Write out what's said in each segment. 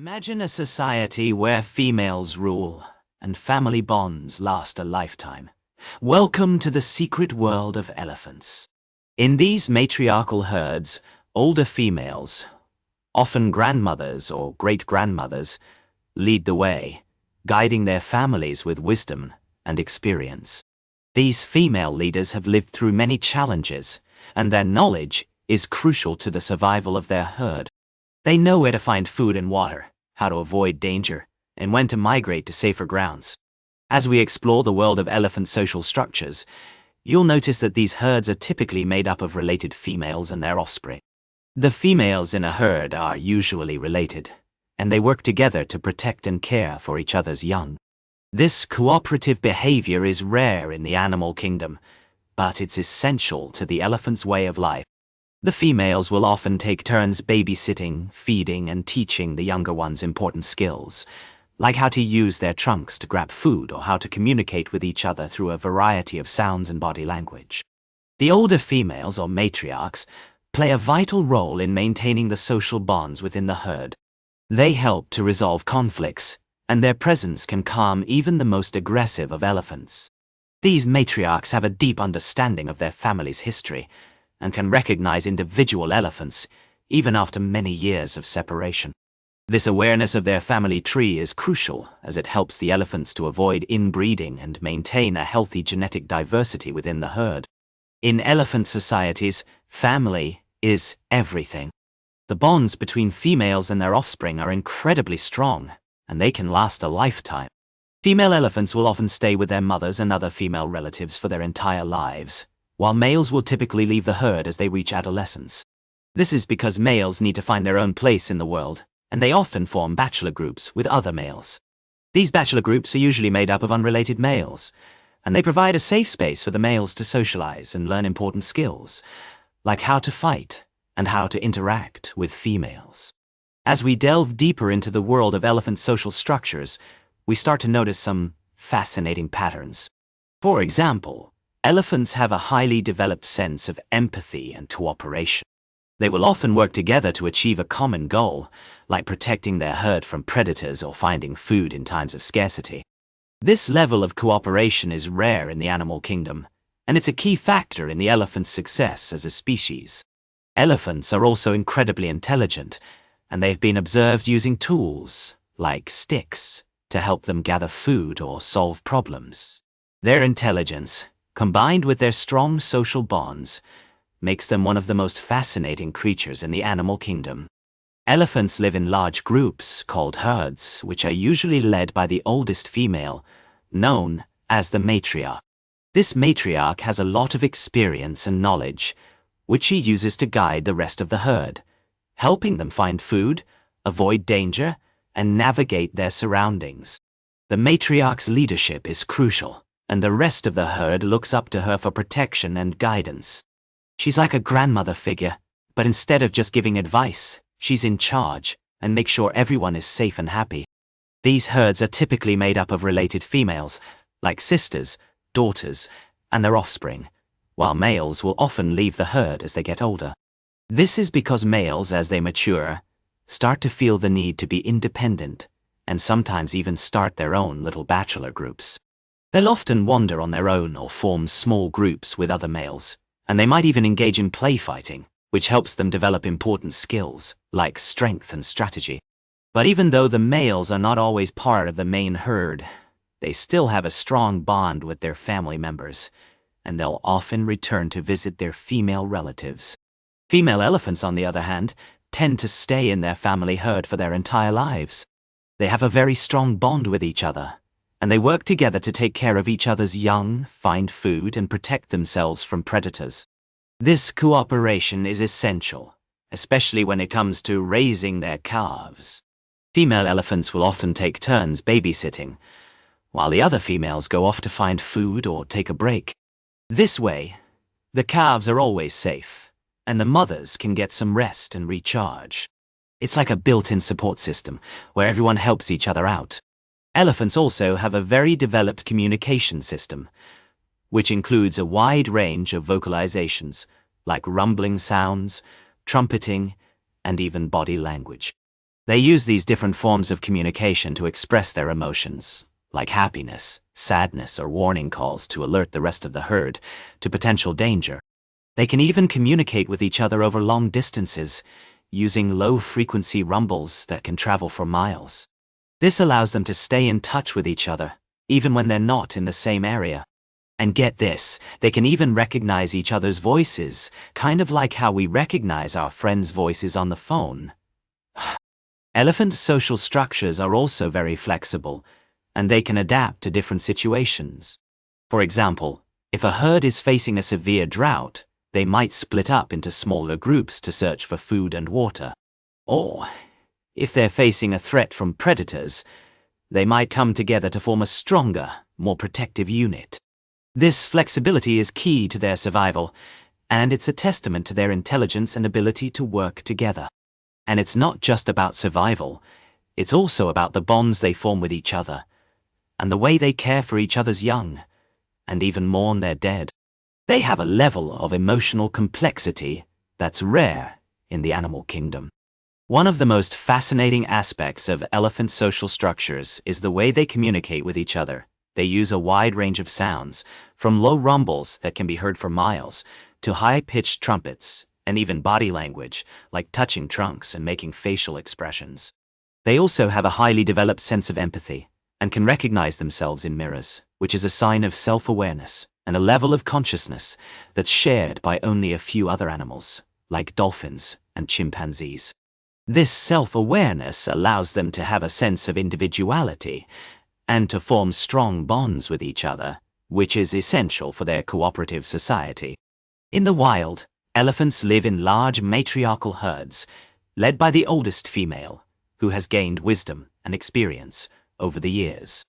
Imagine a society where females rule and family bonds last a lifetime. Welcome to the secret world of elephants. In these matriarchal herds, older females, often grandmothers or great-grandmothers, lead the way, guiding their families with wisdom and experience. These female leaders have lived through many challenges, and their knowledge is crucial to the survival of their herd. They know where to find food and water, how to avoid danger, and when to migrate to safer grounds. As we explore the world of elephant social structures, you'll notice that these herds are typically made up of related females and their offspring. The females in a herd are usually related, and they work together to protect and care for each other's young. This cooperative behavior is rare in the animal kingdom, but it's essential to the elephant's way of life. The females will often take turns babysitting, feeding, and teaching the younger ones important skills, like how to use their trunks to grab food or how to communicate with each other through a variety of sounds and body language. The older females, or matriarchs, play a vital role in maintaining the social bonds within the herd. They help to resolve conflicts, and their presence can calm even the most aggressive of elephants. These matriarchs have a deep understanding of their family's history, and can recognize individual elephants even after many years of separation. This awareness of their family tree is crucial as it helps the elephants to avoid inbreeding and maintain a healthy genetic diversity within the herd. In elephant societies, family is everything. The bonds between females and their offspring are incredibly strong, and they can last a lifetime. Female elephants will often stay with their mothers and other female relatives for their entire lives, while males will typically leave the herd as they reach adolescence. This is because males need to find their own place in the world, and they often form bachelor groups with other males. These bachelor groups are usually made up of unrelated males, and they provide a safe space for the males to socialize and learn important skills, like how to fight and how to interact with females. As we delve deeper into the world of elephant social structures, we start to notice some fascinating patterns. For example, elephants have a highly developed sense of empathy and cooperation. They will often work together to achieve a common goal, like protecting their herd from predators or finding food in times of scarcity. This level of cooperation is rare in the animal kingdom, and it's a key factor in the elephant's success as a species. Elephants are also incredibly intelligent, and they've been observed using tools, like sticks, to help them gather food or solve problems. Their intelligence, combined with their strong social bonds, makes them one of the most fascinating creatures in the animal kingdom. Elephants live in large groups called herds, which are usually led by the oldest female, known as the matriarch. This matriarch has a lot of experience and knowledge, which she uses to guide the rest of the herd, helping them find food, avoid danger, and navigate their surroundings. The matriarch's leadership is crucial, and the rest of the herd looks up to her for protection and guidance. She's like a grandmother figure, but instead of just giving advice, she's in charge and makes sure everyone is safe and happy. These herds are typically made up of related females, like sisters, daughters, and their offspring, while males will often leave the herd as they get older. This is because males, as they mature, start to feel the need to be independent and sometimes even start their own little bachelor groups. They'll often wander on their own or form small groups with other males, and they might even engage in play fighting, which helps them develop important skills, like strength and strategy. But even though the males are not always part of the main herd, they still have a strong bond with their family members, and they'll often return to visit their female relatives. Female elephants, on the other hand, tend to stay in their family herd for their entire lives. They have a very strong bond with each other, and they work together to take care of each other's young, find food, and protect themselves from predators. This cooperation is essential, especially when it comes to raising their calves. Female elephants will often take turns babysitting, while the other females go off to find food or take a break. This way, the calves are always safe, and the mothers can get some rest and recharge. It's like a built-in support system where everyone helps each other out. Elephants also have a very developed communication system, which includes a wide range of vocalizations, like rumbling sounds, trumpeting, and even body language. They use these different forms of communication to express their emotions, like happiness, sadness, or warning calls to alert the rest of the herd to potential danger. They can even communicate with each other over long distances, using low-frequency rumbles that can travel for miles. This allows them to stay in touch with each other, even when they're not in the same area. And get this, they can even recognize each other's voices, kind of like how we recognize our friends' voices on the phone. Elephant social structures are also very flexible, and they can adapt to different situations. For example, if a herd is facing a severe drought, they might split up into smaller groups to search for food and water. Or, if they're facing a threat from predators, they might come together to form a stronger, more protective unit. This flexibility is key to their survival, and it's a testament to their intelligence and ability to work together. And it's not just about survival, it's also about the bonds they form with each other, and the way they care for each other's young, and even mourn their dead. They have a level of emotional complexity that's rare in the animal kingdom. One of the most fascinating aspects of elephant social structures is the way they communicate with each other. They use a wide range of sounds, from low rumbles that can be heard for miles, to high-pitched trumpets, and even body language, like touching trunks and making facial expressions. They also have a highly developed sense of empathy, and can recognize themselves in mirrors, which is a sign of self-awareness and a level of consciousness that's shared by only a few other animals, like dolphins and chimpanzees. This self-awareness allows them to have a sense of individuality and to form strong bonds with each other, which is essential for their cooperative society. In the wild, elephants live in large matriarchal herds, led by the oldest female, who has gained wisdom and experience over the years.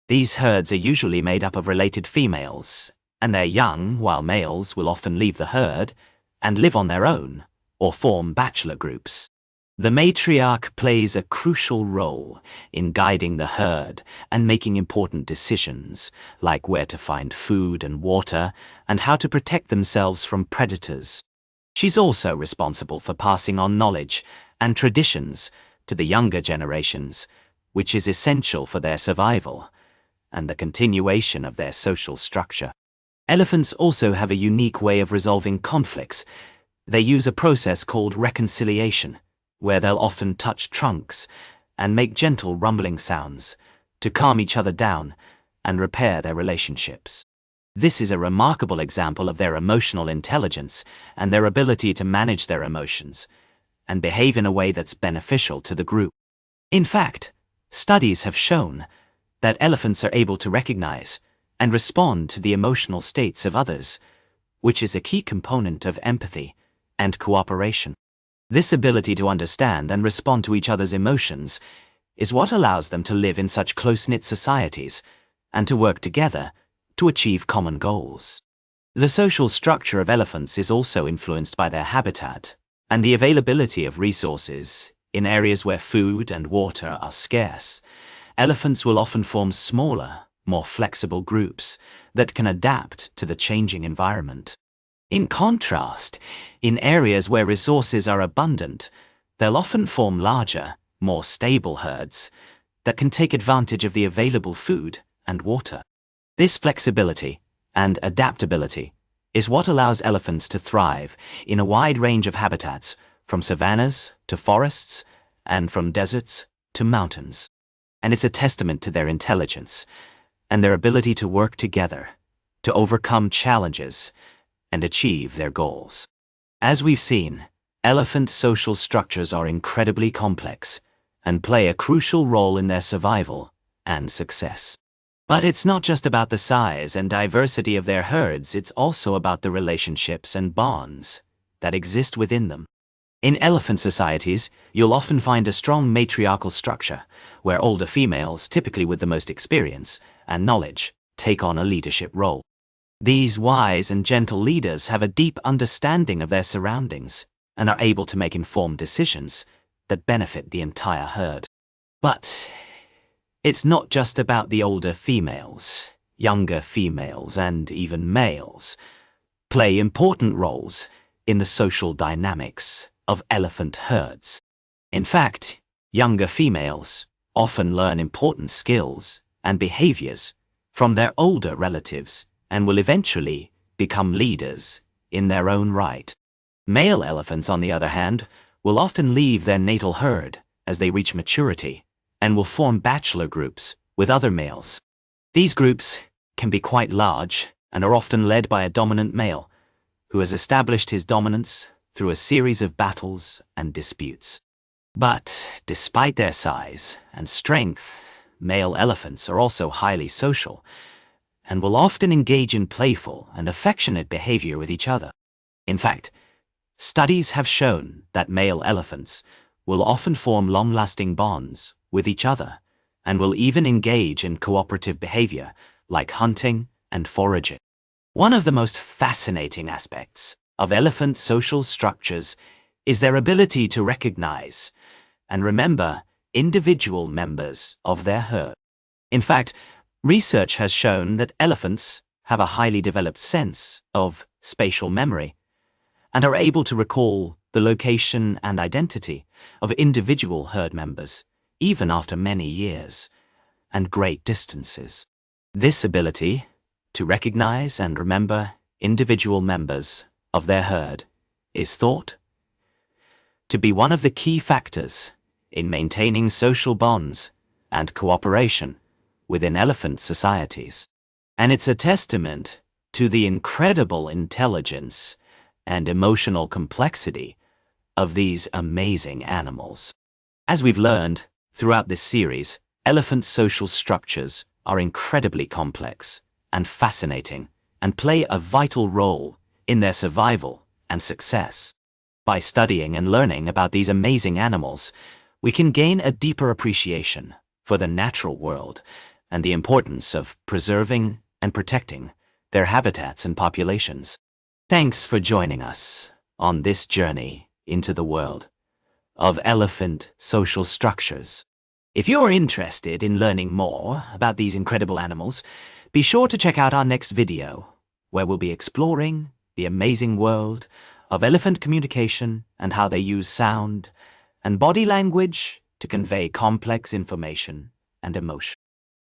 These herds are usually made up of related females, and their young, while males will often leave the herd and live on their own or form bachelor groups. The matriarch plays a crucial role in guiding the herd and making important decisions, like where to find food and water and how to protect themselves from predators. She's also responsible for passing on knowledge and traditions to the younger generations, which is essential for their survival and the continuation of their social structure. Elephants also have a unique way of resolving conflicts. They use a process called reconciliation, where they'll often touch trunks and make gentle rumbling sounds to calm each other down and repair their relationships. This is a remarkable example of their emotional intelligence and their ability to manage their emotions and behave in a way that's beneficial to the group. In fact, studies have shown that elephants are able to recognize and respond to the emotional states of others, which is a key component of empathy and cooperation. This ability to understand and respond to each other's emotions is what allows them to live in such close-knit societies and to work together to achieve common goals. The social structure of elephants is also influenced by their habitat and the availability of resources. In areas where food and water are scarce, elephants will often form smaller, more flexible groups that can adapt to the changing environment. In contrast, in areas where resources are abundant, they'll often form larger, more stable herds that can take advantage of the available food and water. This flexibility and adaptability is what allows elephants to thrive in a wide range of habitats, from savannas to forests and from deserts to mountains. And it's a testament to their intelligence and their ability to work together to overcome challenges and achieve their goals. As we've seen, elephant social structures are incredibly complex and play a crucial role in their survival and success. But it's not just about the size and diversity of their herds, it's also about the relationships and bonds that exist within them. In elephant societies, you'll often find a strong matriarchal structure, where older females, typically with the most experience and knowledge, take on a leadership role. These wise and gentle leaders have a deep understanding of their surroundings and are able to make informed decisions that benefit the entire herd. But it's not just about the older females. Younger females and even males play important roles in the social dynamics of elephant herds. In fact, Younger females often learn important skills and behaviors from their older relatives and will eventually become leaders in their own right. Male elephants, on the other hand, will often leave their natal herd as they reach maturity and will form bachelor groups with other males. These groups can be quite large and are often led by a dominant male who has established his dominance through a series of battles and disputes. But despite their size and strength, male elephants are also highly social and will often engage in playful and affectionate behavior with each other. In fact, studies have shown that male elephants will often form long-lasting bonds with each other and will even engage in cooperative behavior like hunting and foraging. One of the most fascinating aspects of elephant social structures is their ability to recognize and remember individual members of their herd. In fact, research has shown that elephants have a highly developed sense of spatial memory and are able to recall the location and identity of individual herd members even after many years and great distances. This ability to recognize and remember individual members of their herd is thought to be one of the key factors in maintaining social bonds and cooperation within elephant societies. And it's a testament to the incredible intelligence and emotional complexity of these amazing animals. As we've learned throughout this series, elephant social structures are incredibly complex and fascinating and play a vital role in their survival and success. By studying and learning about these amazing animals, we can gain a deeper appreciation for the natural world and the importance of preserving and protecting their habitats and populations. Thanks for joining us on this journey into the world of elephant social structures. If you're interested in learning more about these incredible animals, be sure to check out our next video, where we'll be exploring the amazing world of elephant communication and how they use sound and body language to convey complex information and emotion.